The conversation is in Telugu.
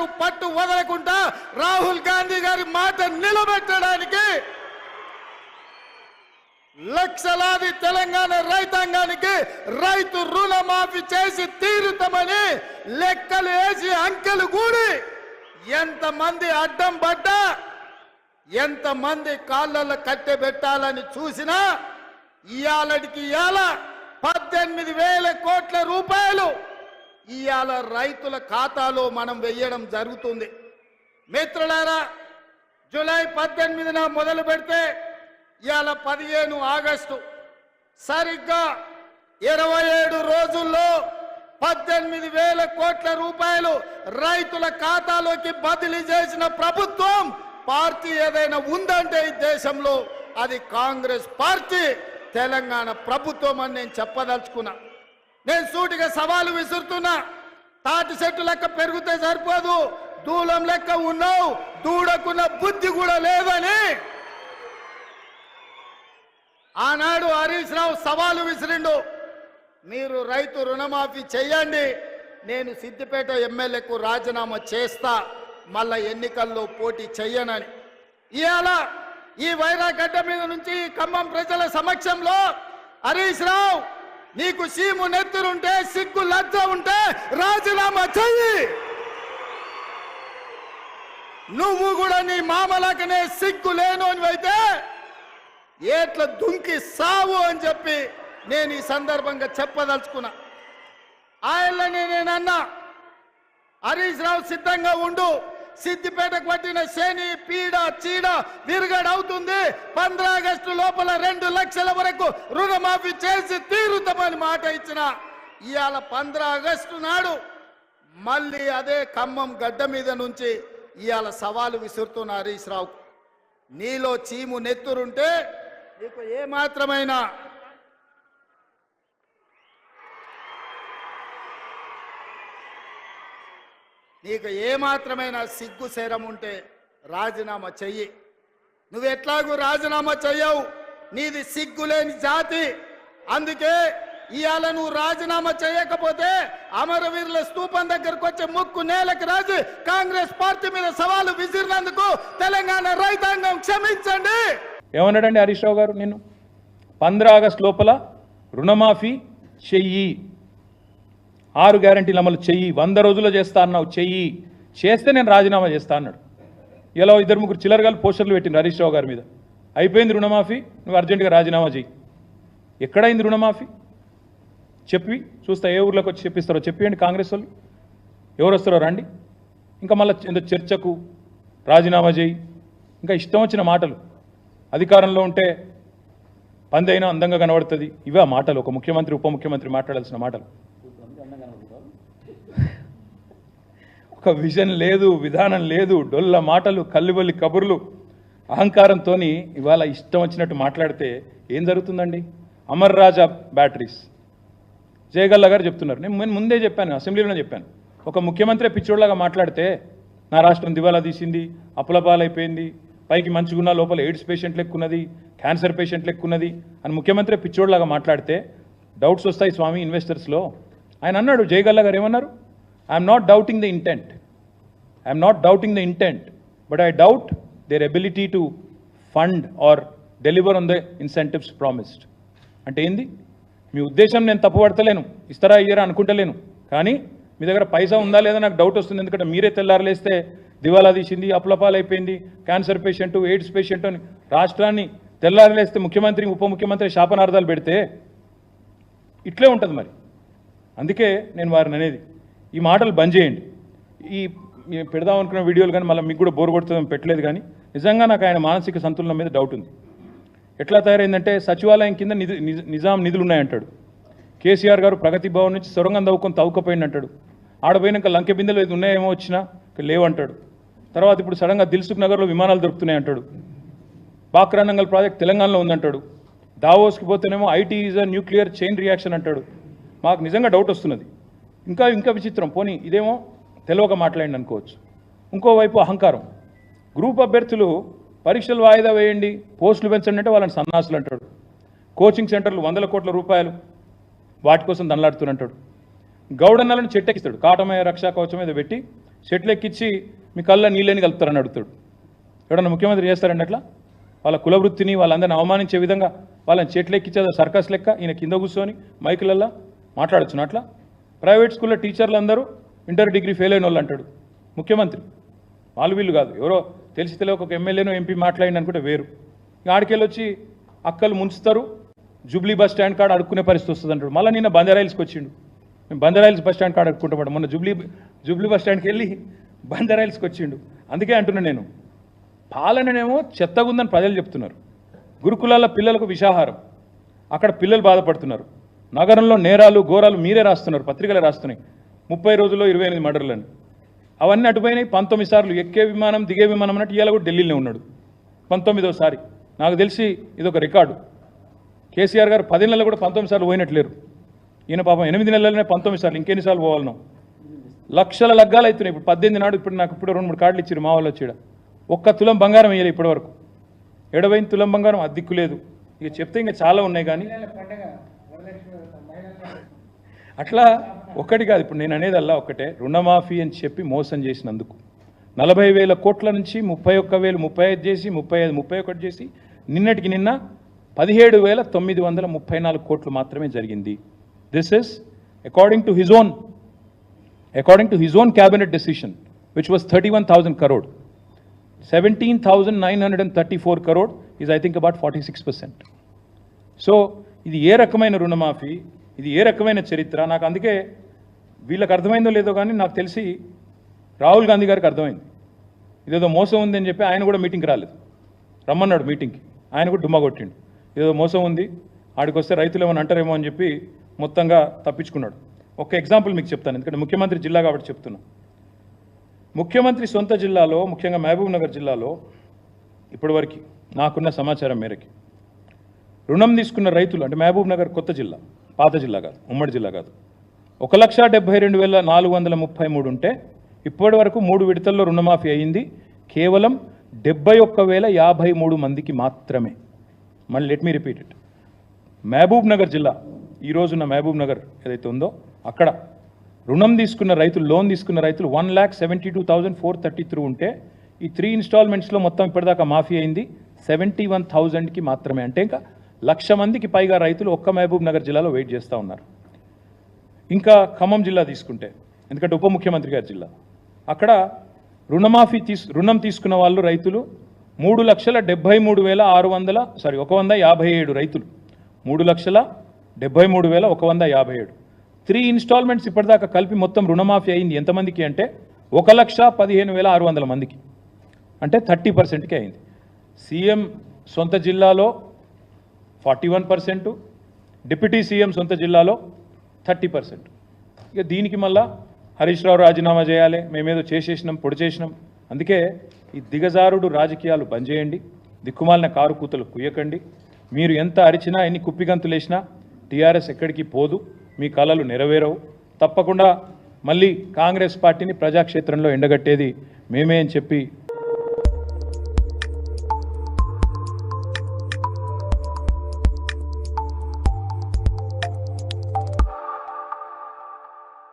గారు పట్టు వదలకుండా రాహుల్ గాంధీ గారి మాట నిలబెట్టడానికి లక్షలాది తెలంగాణ రైతాంగానికి రైతు రుణమాఫీ చేసి తీరుతామని లెక్కలు వేసి అంకెలు కూడి ఎంతమంది అడ్డం పడ్డా ఎంతమంది కాళ్ళల్లో కట్టెబెట్టాలని చూసినా ఇయాలటికి ఇయాల 18,000 కోట్ల రూపాయలు ఇయాల రైతుల ఖాతాలో మనం వెయ్యడం జరుగుతుంది. మిత్రులారా, జూలై 18న మొదలు పెడితే ఇయాల 15 ఆగస్టు, సరిగ్గా 27 రోజుల్లో 18,000 కోట్ల రూపాయలు రైతుల ఖాతాలోకి బదిలీ చేసిన ప్రభుత్వం పార్టీ ఏదైనా ఉందంటే ఈ దేశంలో అది కాంగ్రెస్ పార్టీ, తెలంగాణ ప్రభుత్వం అని నేను చెప్పదలుచుకున్నా. నేను సూటిగా సవాలు విసురుతున్నా. తాటి చెట్టు లెక్క పెరిగితే సరిపోదు, దూలం లెక్క ఉన్నావు, దూడకున్న బుద్ధి కూడా లేదని ఆనాడు హరీష్ రావు సవాలు విసిరిండు. మీరు రైతు రుణమాఫీ చేయండి, నేను సిద్దిపేట ఎమ్మెల్యేకు రాజీనామా చేస్తా, మళ్ళా ఎన్నికల్లో పోటీ చెయ్యనని. ఇవాళ ఈ వైరాగడ్డ మీద నుంచి ఖమ్మం ప్రజల సమక్షంలో హరీష్ రావు, నీకు సీము నెత్తురుంటే, సిగ్గు లజ్జ ఉంటే రాజీనామా చెయ్యి. నువ్వు కూడా నీ మామలకనే సిగ్గు లేను అని అయితే ఏట్ల దుంకి సావు అని చెప్పి నేను ఈ సందర్భంగా చెప్పదలుచుకున్నా. ఆయనని నేనన్నా, హరీష్ రావు సిద్ధంగా ఉండు, సిద్దిపేటకు పట్టిన శని పీడ చీడ విరుగడవుతుంది, 15 ఆగస్టు లోపల 2 లక్షల వరకు రుణమాఫీ చేసి తీరుతామని మాట ఇచ్చిన ఇవాళ 15 ఆగస్టు నాడు మళ్ళీ అదే ఖమ్మం గడ్డ మీద నుంచి ఇవాళ సవాలు విసురుతున్న హరీష్ రావు, నీలో చీము నెత్తురుంటే నీకు ఏమాత్రమైన సిగ్గు శరం ఉంటే రాజీనామా చెయ్యి. నువ్వు ఎట్లాగూ రాజీనామా చెయ్యవు, నీది సిగ్గులేని జాతి. అందుకే ఇవాళ నువ్వు రాజీనామా చేయకపోతే అమరవీరుల స్తూపం దగ్గరకు వచ్చే ముక్కు నేలకు రాజు కాంగ్రెస్ పార్టీ మీద సవాలు విసిరినందుకు తెలంగాణ రైతాంగం క్షమించండి. ఏమన్నాడండి హరీష్ రావు గారు? నేను 15 ఆగస్టు లోపల రుణమాఫీ చెయ్యి, 6 గ్యారంటీలు అమలు చెయ్యి, 100 రోజుల్లో చేస్తా అన్నావు, చెయ్యి, చేస్తే నేను రాజీనామా చేస్తా అన్నాడు. ఇలా 2-3 చిల్లరగాలు పోస్టర్లు పెట్టిండు హరీష్ రావు గారి మీద. అయిపోయింది రుణమాఫీ, నువ్వు అర్జెంటుగా రాజీనామా చెయ్యి. ఎక్కడైంది రుణమాఫీ? చెప్పి చూస్తా, ఏ ఊర్లోకి వచ్చి చెప్పిస్తారో చెప్పియండి. కాంగ్రెస్ వాళ్ళు ఎవరు వస్తారో రండి. ఇంకా మళ్ళీ చర్చకు రాజీనామా చేయి, ఇంకా ఇష్టం వచ్చిన మాటలు. అధికారంలో ఉంటే పందైనా అందంగా కనబడుతుంది, ఇవే మాటలు ఒక ముఖ్యమంత్రి ఉప ముఖ్యమంత్రి మాట్లాడాల్సిన మాటలు. ఒక విజన్ లేదు, విధానం లేదు, డొల్ల మాటలు, కల్లిబొల్లి కబుర్లు, అహంకారంతో ఇవాళ ఇష్టం వచ్చినట్టు మాట్లాడితే ఏం జరుగుతుందండి? అమర్ రాజా బ్యాటరీస్ జయగల్లా గారు చెప్తున్నారు. నేను ముందే చెప్పాను, అసెంబ్లీలోనే చెప్పాను, ఒక ముఖ్యమంత్రి పిచ్చోడ్లాగా మాట్లాడితే నా రాష్ట్రం దివాలా తీసింది, అప్పుల పాలైపోయింది, పైకి మంచిగున్న లోపల ఎయిడ్స్ పేషెంట్ లెక్కున్నది, క్యాన్సర్ పేషెంట్ లెక్కున్నది అని ముఖ్యమంత్రి పిచ్చోడ్లాగా మాట్లాడితే డౌట్స్ వస్తాయి స్వామి ఇన్వెస్టర్స్లో. ఆయన అన్నాడు, జయగల్లా గారు ఏమన్నారు? I'm not doubting the intent, but I doubt there ability to fund or deliver on the incentives promised. అంటే ఏంది? మీ ఉద్దేశం నేను తప్పుపడతలేను, ఇస్తారా ఇయ్యరా అనుకుంటలేను, కానీ మీ దగ్గర పైసా ఉందా లేదా నాకు డౌట్ వస్తుంది. ఎందుకంటే మీరే తెల్లారలేస్తే దివాలా తీసింది, అప్లపాలైపోయింది, క్యాన్సర్ పేషెంట్, ఎయిడ్స్ పేషెంట్ అని రాష్ట్రాన్ని తెల్లారలేస్తే ముఖ్యమంత్రి ఉప ముఖ్యమంత్రి శాపనార్థాలు పెడితే ఇట్లే ఉంటుంది మరి. అందుకే నేను వారిని అనేది, ఈ మాటలు బంద్ చేయండి. ఈ పెడదాం అనుకున్న వీడియోలు కానీ మళ్ళీ మీకు కూడా బోర్ కొడుతుందని పెట్టలేదు. కానీ నిజంగా నాకు ఆయన మానసిక సంతులనం మీద డౌట్ ఉంది. ఎట్లా తయారైందంటే సచివాలయం కింద నిజాం నిధులు ఉన్నాయంటాడు. కేసీఆర్ గారు ప్రగతి భవన్ నుంచి సొరంగం తవ్వుకపోయింది అంటాడు. ఆడపోయినాక లంకె బిందెలు ఏది ఉన్నాయేమో వచ్చినా లేవంటాడు. తర్వాత ఇప్పుడు సడన్గా దిల్సుఖ్ నగర్లో విమానాలు దొరుకుతున్నాయి అంటాడు. బాక్రానంగల్ ప్రాజెక్ట్ తెలంగాణలో ఉందంటాడు. దావోస్కి పోతేనేమో IT is a nuclear chain reaction అంటాడు. మాకు నిజంగా డౌట్ వస్తున్నది. ఇంకా విచిత్రం, పోనీ ఇదేమో తెలియక మాట్లాడండి అనుకోవచ్చు. ఇంకోవైపు అహంకారం. గ్రూప్ అభ్యర్థులు పరీక్షలు వాయిదా వేయండి, పోస్టులు పెంచండి అంటే వాళ్ళని సన్నాసులు అంటాడు. కోచింగ్ సెంటర్లు 100 కోట్ల రూపాయలు వాటి కోసం దండలాడుతున్నట్టాడు. గౌడన్నలను చెట్టెక్కిస్తాడు. కాటమయ రక్షా కవచం మీద పెట్టి చెట్లు ఎక్కించి మీ కళ్ళ నీళ్ళని కలుపుతారని అడుగుతాడు. ఎవడన్నా ముఖ్యమంత్రి చేస్తారండి అట్లా? వాళ్ళ కులవృత్తిని వాళ్ళందరిని అవమానించే విధంగా వాళ్ళని చెట్లు ఎక్కించేదో సర్కస్ లెక్క ఈయన కింద కూర్చొని మైకులల్లో మాట్లాడచ్చు అట్లా. ప్రైవేట్ స్కూల్లో టీచర్లు అందరూ ఇంటర్ డిగ్రీ ఫెయిల్ అయిన వాళ్ళు అంటాడు ముఖ్యమంత్రి. వాళ్ళు వీళ్ళు కాదు, ఎవరో తెలిసి తెలియక ఒక ఎమ్మెల్యేనో ఎంపీ మాట్లాడింది అనుకుంటే వేరు. ఆడికెళ్ళి వచ్చి అక్కలు ముంచుతారు, జూబ్లీ బస్ స్టాండ్ కాడ అడుక్కునే పరిస్థితి వస్తుంది అంటాడు. మళ్ళీ నిన్న బంజారాయిల్స్కి వచ్చిండు, మేము బంజారాయిల్స్ బస్ స్టాండ్ కాడ అడుక్కుంటాం. మొన్న జూబ్లీ బస్ స్టాండ్కి వెళ్ళి బంజారాయిల్స్కి వచ్చిండు. అందుకే అంటున్నా నేను, పాలననేమో చెత్తగుందని ప్రజలు చెప్తున్నారు. గురుకులాల పిల్లలకు విషాహారం, అక్కడ పిల్లలు బాధపడుతున్నారు. నగరంలో నేరాలు ఘోరాలు మీరే రాస్తున్నారు, పత్రికలు రాస్తున్నాయి. 30 రోజుల్లో 28 మర్డర్లని అవన్నీ అటుపోయినాయి. 19 సార్లు ఎక్కే విమానం దిగే విమానం అన్నట్టు ఇవాళ కూడా ఢిల్లీలో ఉన్నాడు 19వ సారి. నాకు తెలిసి ఇదొక రికార్డు. కేసీఆర్ గారు 10 నెలలు కూడా 19 సార్లు పోయినట్లేరు. ఈయన పాపం 8 నెలలనే 19 సార్లు, ఇంకెన్నిసార్లు పోవాలనో. లక్షల లగ్గాలు అవుతున్నాయి. ఇప్పుడు 18 నాడు ఇప్పుడు నాకు 2-3 కార్డులు ఇచ్చారు మా వాళ్ళు వచ్చి. ఒక్క తులం బంగారం వేయలేదు ఇప్పటి వరకు. 70 తులం బంగారం అద్దెక్కు లేదు. ఇక చెప్తే ఇంకా చాలా ఉన్నాయి. కానీ అట్లా ఒక్కటి కాదు. ఇప్పుడు నేను అనేది అలా ఒక్కటే, రుణమాఫీ అని చెప్పి మోసం చేసినందుకు 40,000 కోట్ల నుంచి 31,000, 35 చేసి 35, 31 చేసి నిన్నటికి నిన్న 17,934 కోట్లు మాత్రమే జరిగింది. This is according to his own cabinet decision which was 31,000 crore. 17,934 crore is I think about 46%. So ఇది ఏ రకమైన రుణమాఫీ, ఇది ఏ రకమైన చరిత్ర? నాకు అందుకే వీళ్ళకి అర్థమైందో లేదో కానీ నాకు తెలిసి రాహుల్ గాంధీ గారికి అర్థమైంది. ఇదేదో మోసం ఉంది అని చెప్పి ఆయన కూడా మీటింగ్కి రాలేదు. రమ్మన్నాడు మీటింగ్కి, ఆయన కూడా డుమ్మా కొట్టిండు. ఏదో మోసం ఉంది, ఆడికి వస్తే రైతులు ఏమైనా అంటారేమో అని చెప్పి మొత్తంగా తప్పించుకున్నాడు. ఒక ఎగ్జాంపుల్ మీకు చెప్తాను, ఎందుకంటే ముఖ్యమంత్రి జిల్లా కాబట్టి చెప్తున్నా. ముఖ్యమంత్రి సొంత జిల్లాలో, ముఖ్యంగా మహబూబ్ నగర్ జిల్లాలో ఇప్పటివరకు నాకున్న సమాచారం మేరకి రుణం తీసుకున్న రైతులు, అంటే మహబూబ్ నగర్ కొత్త జిల్లా, పాత జిల్లా కాదు, ఉమ్మడి జిల్లా కాదు, 1,72,433 ఉంటే ఇప్పటి వరకు 3 విడతల్లో రుణమాఫీ అయ్యింది కేవలం 71,053 మందికి మాత్రమే. మళ్ళీ let me repeat it. Mahbubnagar జిల్లా, ఈరోజున్న మహబూబ్ నగర్ ఏదైతే ఉందో అక్కడ రుణం తీసుకున్న రైతులు, లోన్ తీసుకున్న రైతులు 1,72,433 ఉంటే ఈ 3 ఇన్స్టాల్మెంట్స్లో మొత్తం ఇప్పటిదాకా మాఫీ అయింది 71,000కి మాత్రమే. అంటే ఇంకా 1,00,000 మందికి పైగా రైతులు ఒక్క మహబూబ్ నగర్ జిల్లాలో వెయిట్ చేస్తూ ఉన్నారు. ఇంకా ఖమ్మం జిల్లా తీసుకుంటే, ఎందుకంటే ఉప ముఖ్యమంత్రి గారి జిల్లా, అక్కడ రుణం తీసుకున్న వాళ్ళు రైతులు 157 రైతులు, 3,73,157. 3 ఇన్స్టాల్మెంట్స్ ఇప్పటిదాకా కలిపి మొత్తం రుణమాఫీ అయింది ఎంతమందికి అంటే 1,15,600 మందికి, అంటే 30%కి అయింది. సీఎం సొంత జిల్లాలో 41%, డిప్యూటీ సీఎం సొంత జిల్లాలో 30%. ఇక దీనికి మళ్ళా హరీష్ రావు రాజీనామా చేయాలి, మేమేదో చేసేసినాం, పొడి చేసినాం. అందుకే ఈ దిగజారుడు రాజకీయాలు బంద్ చేయండి, దిక్కుమాలిన కారు కూతలు కుయ్యకండి. మీరు ఎంత అరిచినా, ఎన్ని కుప్పిగంతులు వేసినా టీఆర్ఎస్ ఎక్కడికి పోదు, మీ కలలు నెరవేరవు. తప్పకుండా మళ్ళీ కాంగ్రెస్ పార్టీని ప్రజాక్షేత్రంలో ఎండగట్టేది మేమే అని చెప్పి